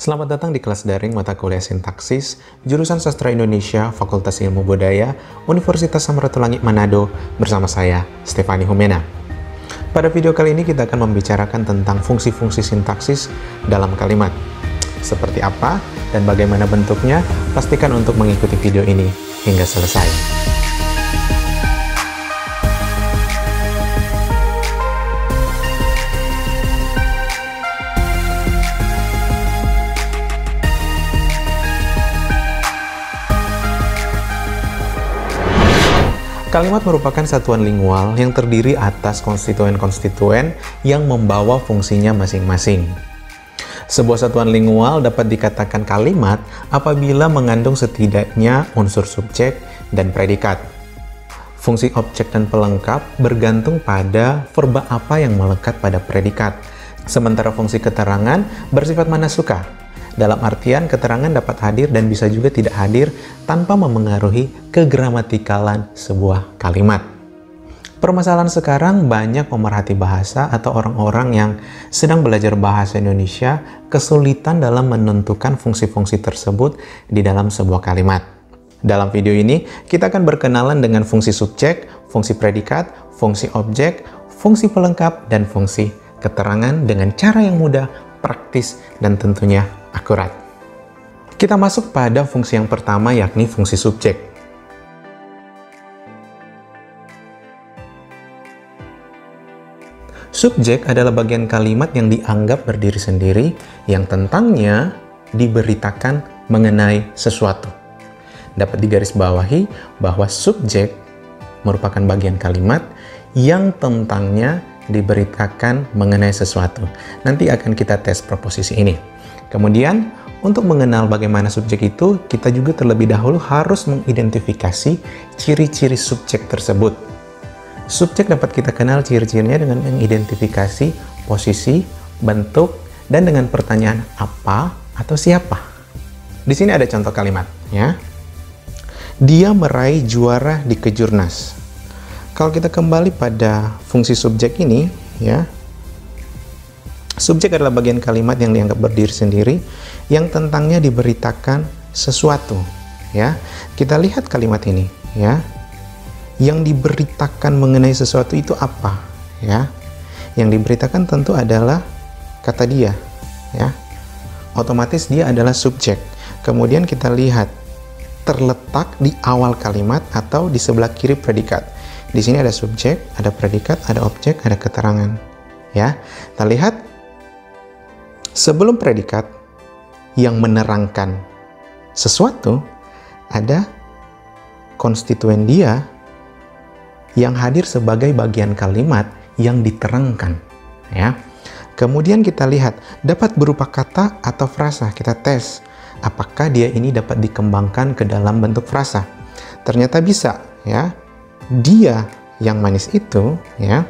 Selamat datang di kelas daring mata kuliah sintaksis, jurusan Sastra Indonesia, Fakultas Ilmu Budaya, Universitas Samratulangi Manado, bersama saya, Stefani Humena. Pada video kali ini kita akan membicarakan tentang fungsi-fungsi sintaksis dalam kalimat. Seperti apa dan bagaimana bentuknya, pastikan untuk mengikuti video ini hingga selesai. Kalimat merupakan satuan lingual yang terdiri atas konstituen-konstituen yang membawa fungsinya masing-masing. Sebuah satuan lingual dapat dikatakan kalimat apabila mengandung setidaknya unsur subjek dan predikat. Fungsi objek dan pelengkap bergantung pada verba apa yang melekat pada predikat. Sementara fungsi keterangan bersifat manasuka. Dalam artian, keterangan dapat hadir dan bisa juga tidak hadir tanpa memengaruhi kegramatikalan sebuah kalimat. Permasalahan sekarang banyak pemerhati bahasa atau orang-orang yang sedang belajar bahasa Indonesia kesulitan dalam menentukan fungsi-fungsi tersebut di dalam sebuah kalimat. Dalam video ini, kita akan berkenalan dengan fungsi subjek, fungsi predikat, fungsi objek, fungsi pelengkap, dan fungsi keterangan dengan cara yang mudah, praktis, dan tentunya akurat. Kita masuk pada fungsi yang pertama, yakni fungsi subjek. Subjek adalah bagian kalimat yang dianggap berdiri sendiri, yang tentangnya diberitakan mengenai sesuatu. Dapat digarisbawahi bahwa subjek merupakan bagian kalimat yang tentangnya diberitakan mengenai sesuatu. Nanti akan kita tes proposisi ini. Kemudian, untuk mengenal bagaimana subjek itu, kita juga terlebih dahulu harus mengidentifikasi ciri-ciri subjek tersebut. Subjek dapat kita kenal ciri-cirinya dengan mengidentifikasi posisi, bentuk, dan dengan pertanyaan apa atau siapa. Di sini ada contoh kalimat, ya. Dia meraih juara di Kejurnas. Kalau kita kembali pada fungsi subjek ini, ya, subjek adalah bagian kalimat yang dianggap berdiri sendiri, yang tentangnya diberitakan sesuatu. Ya, kita lihat kalimat ini. Ya, yang diberitakan mengenai sesuatu itu apa? Ya, yang diberitakan tentu adalah kata dia. Ya, otomatis dia adalah subjek. Kemudian kita lihat terletak di awal kalimat atau di sebelah kiri predikat. Di sini ada subjek, ada predikat, ada objek, ada keterangan. Ya, kita lihat sebelum predikat yang menerangkan sesuatu, ada konstituen dia yang hadir sebagai bagian kalimat yang diterangkan. Ya. Kemudian kita lihat dapat berupa kata atau frasa. Kita tes apakah dia ini dapat dikembangkan ke dalam bentuk frasa. Ternyata bisa, ya. Dia yang manis itu, ya,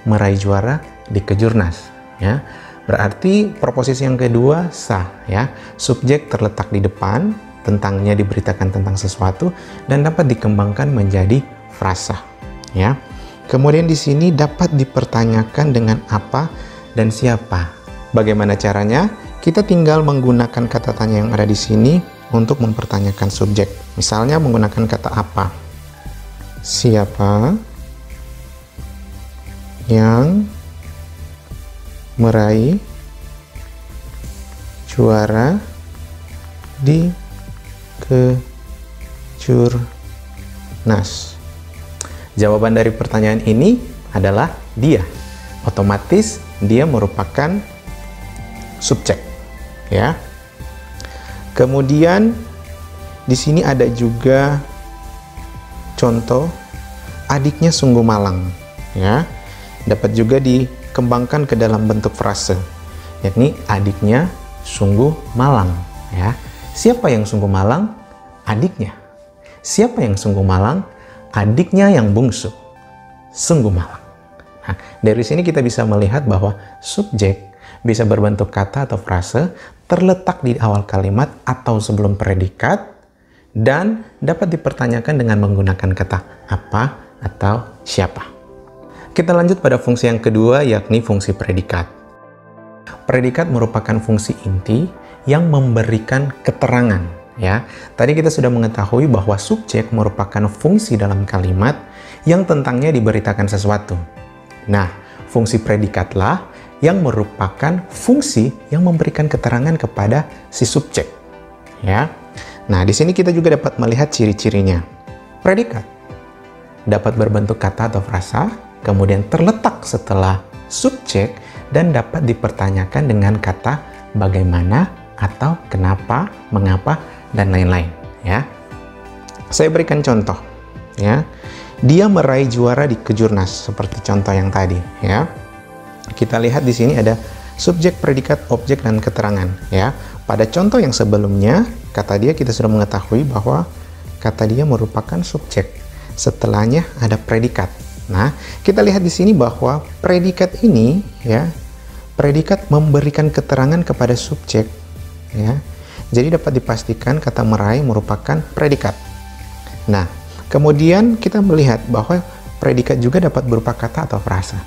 meraih juara di Kejurnas, ya. Berarti proposisi yang kedua sah, ya. Subjek terletak di depan, tentangnya diberitakan tentang sesuatu dan dapat dikembangkan menjadi frasa, ya. Kemudian di sini dapat dipertanyakan dengan apa dan siapa. Bagaimana caranya? Kita tinggal menggunakan kata tanya yang ada di sini untuk mempertanyakan subjek. Misalnya menggunakan kata apa? Siapa yang meraih juara di Kejurnas? Jawaban dari pertanyaan ini adalah dia. Otomatis dia merupakan subjek, ya. Kemudian di sini ada juga contoh adiknya sungguh malang, ya. Dapat juga dikembangkan ke dalam bentuk frase, yakni adiknya sungguh malang, ya. Siapa yang sungguh malang? Adiknya. Siapa yang sungguh malang? Adiknya yang bungsu. Sungguh malang. Nah, dari sini kita bisa melihat bahwa subjek bisa berbentuk kata atau frase, terletak di awal kalimat atau sebelum predikat, dan dapat dipertanyakan dengan menggunakan kata apa atau siapa. Kita lanjut pada fungsi yang kedua, yakni fungsi predikat. Predikat merupakan fungsi inti yang memberikan keterangan, ya. Tadi kita sudah mengetahui bahwa subjek merupakan fungsi dalam kalimat yang tentangnya diberitakan sesuatu. Nah, fungsi predikatlah yang merupakan fungsi yang memberikan keterangan kepada si subjek, ya. Nah, di sini kita juga dapat melihat ciri-cirinya. Predikat dapat berbentuk kata atau frasa, kemudian terletak setelah subjek dan dapat dipertanyakan dengan kata bagaimana atau kenapa, mengapa, dan lain-lain, ya. Saya berikan contoh, ya. Dia meraih juara di Kejurnas seperti contoh yang tadi, ya. Kita lihat di sini ada subjek, predikat, objek, dan keterangan, ya. Pada contoh yang sebelumnya, kata dia kita sudah mengetahui bahwa kata dia merupakan subjek. Setelahnya ada predikat. Nah, kita lihat di sini bahwa predikat ini, ya, predikat memberikan keterangan kepada subjek, ya. Jadi dapat dipastikan kata meraih merupakan predikat. Nah, kemudian kita melihat bahwa predikat juga dapat berupa kata atau frasa.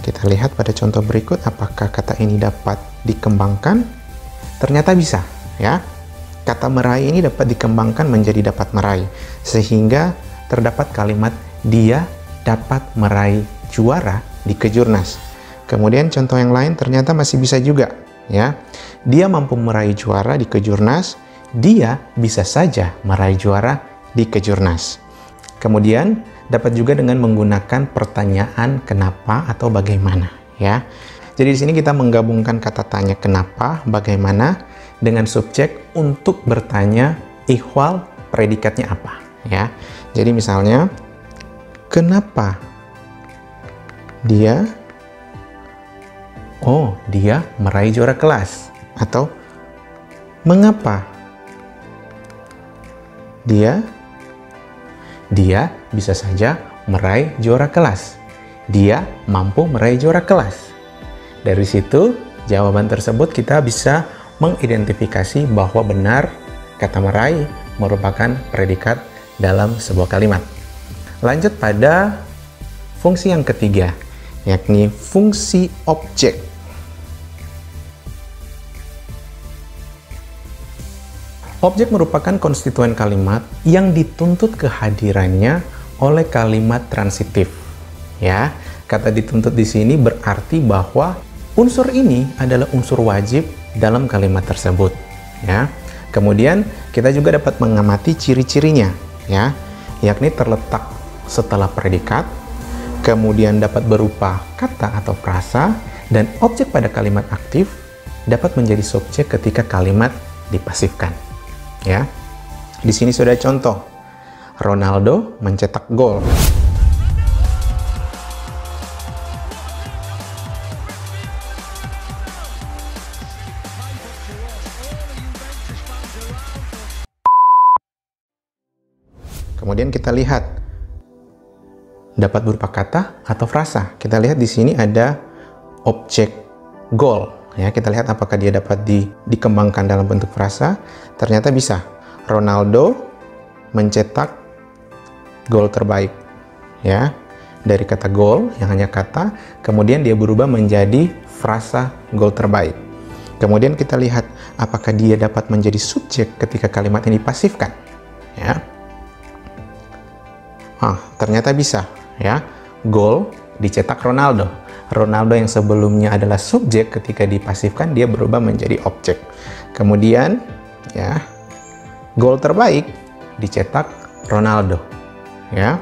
Kita lihat pada contoh berikut apakah kata ini dapat dikembangkan. Ternyata bisa, ya. Kata meraih ini dapat dikembangkan menjadi dapat meraih, sehingga terdapat kalimat dia dapat meraih juara di Kejurnas. Kemudian contoh yang lain ternyata masih bisa juga, ya. Dia mampu meraih juara di Kejurnas, dia bisa saja meraih juara di Kejurnas. Kemudian dapat juga dengan menggunakan pertanyaan kenapa atau bagaimana, ya. Jadi di sini kita menggabungkan kata tanya kenapa, bagaimana dengan subjek untuk bertanya ihwal predikatnya apa, ya. Jadi misalnya kenapa dia meraih juara kelas, atau mengapa dia bisa saja meraih juara kelas. Dia mampu meraih juara kelas. Dari situ, jawaban tersebut kita bisa mengidentifikasi bahwa benar kata meraih merupakan predikat dalam sebuah kalimat. Lanjut pada fungsi yang ketiga, yakni fungsi objek. Objek merupakan konstituen kalimat yang dituntut kehadirannya oleh kalimat transitif. Ya, kata dituntut di sini berarti bahwa unsur ini adalah unsur wajib dalam kalimat tersebut. Ya, kemudian kita juga dapat mengamati ciri-cirinya, ya, yakni terletak setelah predikat, kemudian dapat berupa kata atau frasa, dan objek pada kalimat aktif dapat menjadi subjek ketika kalimat dipasifkan. Ya, di sini sudah contoh. Ronaldo mencetak gol. Kemudian kita lihat dapat berupa kata atau frasa. Kita lihat di sini ada objek gol. Ya, kita lihat apakah dia dapat dikembangkan dalam bentuk frasa. Ternyata bisa. Ronaldo mencetak gol terbaik. Ya, dari kata gol yang hanya kata, kemudian dia berubah menjadi frasa gol terbaik. Kemudian kita lihat apakah dia dapat menjadi subjek ketika kalimat ini dipasifkan. Ya. Ternyata bisa, ya. Gol dicetak Ronaldo. Ronaldo yang sebelumnya adalah subjek ketika dipasifkan dia berubah menjadi objek. Kemudian, ya, gol terbaik dicetak Ronaldo. Ya.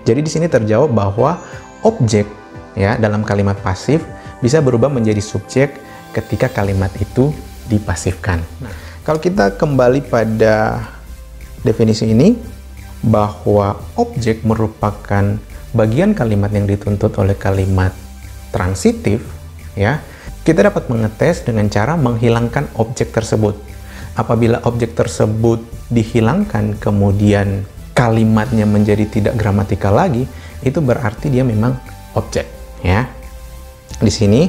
Jadi di sini terjawab bahwa objek, ya, dalam kalimat pasif bisa berubah menjadi subjek ketika kalimat itu dipasifkan. Nah, kalau kita kembali pada definisi ini, bahwa objek merupakan bagian kalimat yang dituntut oleh kalimat transitif, ya, kita dapat mengetes dengan cara menghilangkan objek tersebut. Apabila objek tersebut dihilangkan, kemudian kalimatnya menjadi tidak gramatikal lagi, itu berarti dia memang objek, ya. Di sini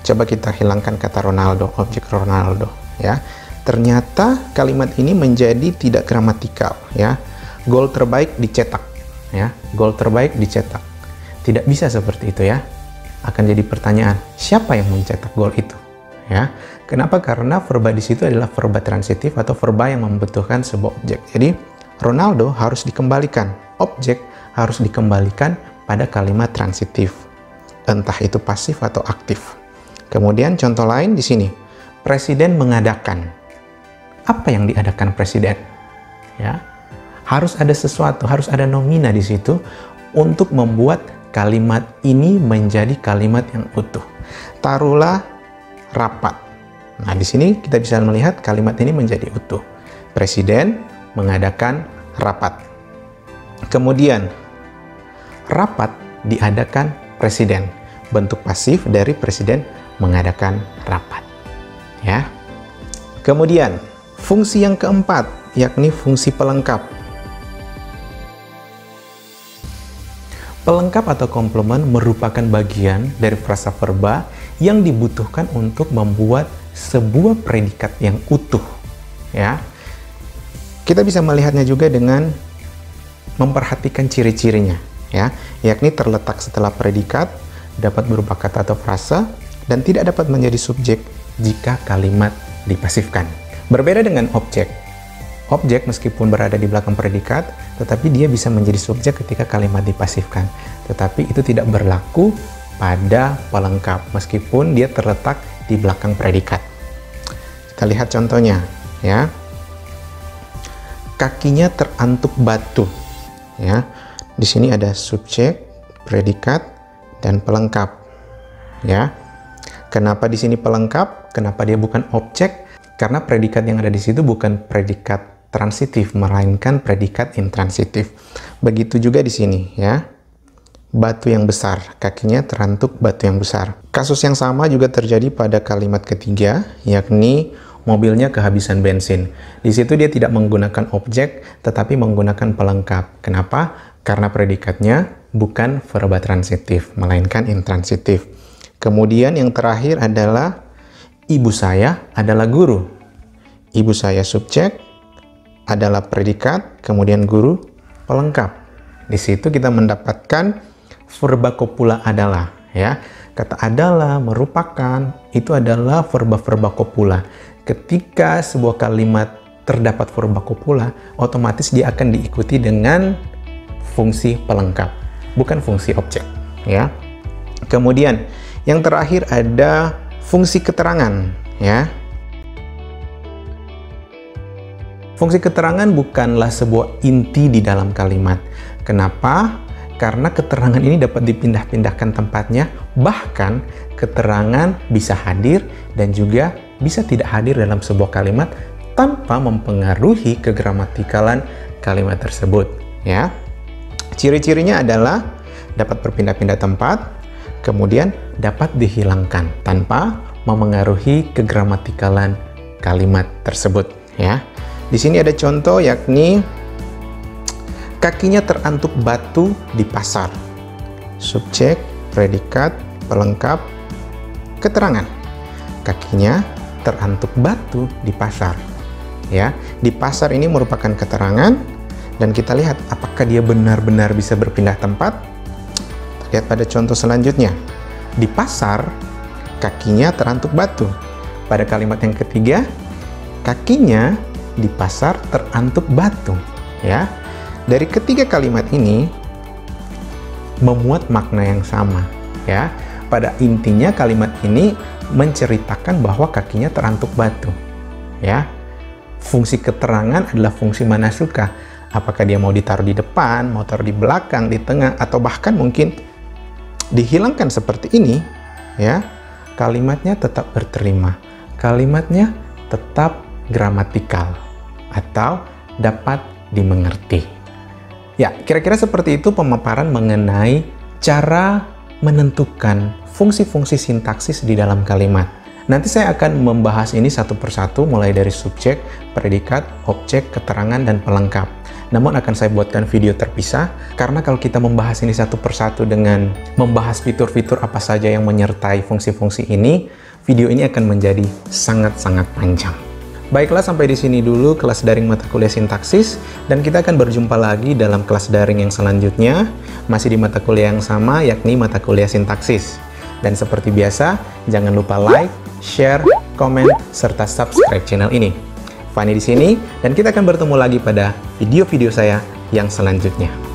coba kita hilangkan kata Ronaldo, objek Ronaldo, ya. Ternyata kalimat ini menjadi tidak gramatikal, ya. Gol terbaik dicetak, ya. Gol terbaik dicetak. Tidak bisa seperti itu, ya. Akan jadi pertanyaan, siapa yang mencetak gol itu? ya. Kenapa? Karena verba di situ adalah verba transitif atau verba yang membutuhkan sebuah objek. Jadi Ronaldo harus dikembalikan, objek harus dikembalikan pada kalimat transitif, entah itu pasif atau aktif. Kemudian contoh lain di sini, presiden mengadakan. Apa yang diadakan presiden? Ya, harus ada sesuatu, harus ada nomina di situ untuk membuat kalimat ini menjadi kalimat yang utuh. Taruhlah rapat. Nah, di sini kita bisa melihat kalimat ini menjadi utuh. Presiden mengadakan rapat. Kemudian, rapat diadakan presiden. Bentuk pasif dari presiden mengadakan rapat. Ya. Kemudian, fungsi yang keempat, yakni fungsi pelengkap. Pelengkap atau komplement merupakan bagian dari frasa verba yang dibutuhkan untuk membuat sebuah predikat yang utuh. Ya, kita bisa melihatnya juga dengan memperhatikan ciri-cirinya, ya, yakni terletak setelah predikat, dapat berupa kata atau frasa, dan tidak dapat menjadi subjek jika kalimat dipasifkan. Berbeda dengan objek. Objek meskipun berada di belakang predikat, tetapi dia bisa menjadi subjek ketika kalimat dipasifkan. Tetapi itu tidak berlaku pada pelengkap, meskipun dia terletak di belakang predikat. Kita lihat contohnya, ya. Kakinya terantuk batu. Ya. Di sini ada subjek, predikat, dan pelengkap. Ya. Kenapa di sini pelengkap? Kenapa dia bukan objek? Karena predikat yang ada di situ bukan predikat transitif, melainkan predikat intransitif. Begitu juga di sini, ya. Batu yang besar, kakinya terantuk batu yang besar. Kasus yang sama juga terjadi pada kalimat ketiga, yakni mobilnya kehabisan bensin. Di situ dia tidak menggunakan objek, tetapi menggunakan pelengkap. Kenapa? Karena predikatnya bukan verba transitif, melainkan intransitif. Kemudian yang terakhir adalah ibu saya adalah guru. Ibu saya subjek, adalah predikat, kemudian guru pelengkap. Di situ kita mendapatkan verba copula adalah, ya. Kata adalah, merupakan, itu adalah verba-verba copula. Ketika sebuah kalimat terdapat verba copula, otomatis dia akan diikuti dengan fungsi pelengkap, bukan fungsi objek, ya. Kemudian yang terakhir ada fungsi keterangan, ya. Fungsi keterangan bukanlah sebuah inti di dalam kalimat. Kenapa? Karena keterangan ini dapat dipindah-pindahkan tempatnya, bahkan keterangan bisa hadir dan juga bisa tidak hadir dalam sebuah kalimat tanpa mempengaruhi kegramatikalan kalimat tersebut, ya. Ciri-cirinya adalah dapat berpindah-pindah tempat, kemudian dapat dihilangkan tanpa memengaruhi kegramatikalan kalimat tersebut, ya. Di sini ada contoh, yakni kakinya terantuk batu di pasar. Subjek, predikat, pelengkap, keterangan. Kakinya terantuk batu di pasar. Ya, di pasar ini merupakan keterangan, dan kita lihat apakah dia benar-benar bisa berpindah tempat. Lihat pada contoh selanjutnya. Di pasar, kakinya terantuk batu. Pada kalimat yang ketiga, kakinya di pasar terantuk batu, ya. Dari ketiga kalimat ini memuat makna yang sama, ya. Pada intinya kalimat ini menceritakan bahwa kakinya terantuk batu, ya. Fungsi keterangan adalah fungsi mana suka. Apakah dia mau ditaruh di depan, mau taruh di belakang, di tengah, atau bahkan mungkin dihilangkan seperti ini, ya. Kalimatnya tetap berterima. Kalimatnya tetap gramatikal atau dapat dimengerti. Ya, kira-kira seperti itu pemaparan mengenai cara menentukan fungsi-fungsi sintaksis di dalam kalimat. Nanti saya akan membahas ini satu persatu mulai dari subjek, predikat, objek, keterangan, dan pelengkap. Namun akan saya buatkan video terpisah karena kalau kita membahas ini satu persatu dengan membahas fitur-fitur apa saja yang menyertai fungsi-fungsi ini, video ini akan menjadi sangat-sangat panjang. Baiklah, sampai di sini dulu kelas daring mata kuliah sintaksis, dan kita akan berjumpa lagi dalam kelas daring yang selanjutnya, masih di mata kuliah yang sama, yakni mata kuliah sintaksis. Dan seperti biasa, jangan lupa like, share, komen, serta subscribe channel ini. Fani di sini, dan kita akan bertemu lagi pada video-video saya yang selanjutnya.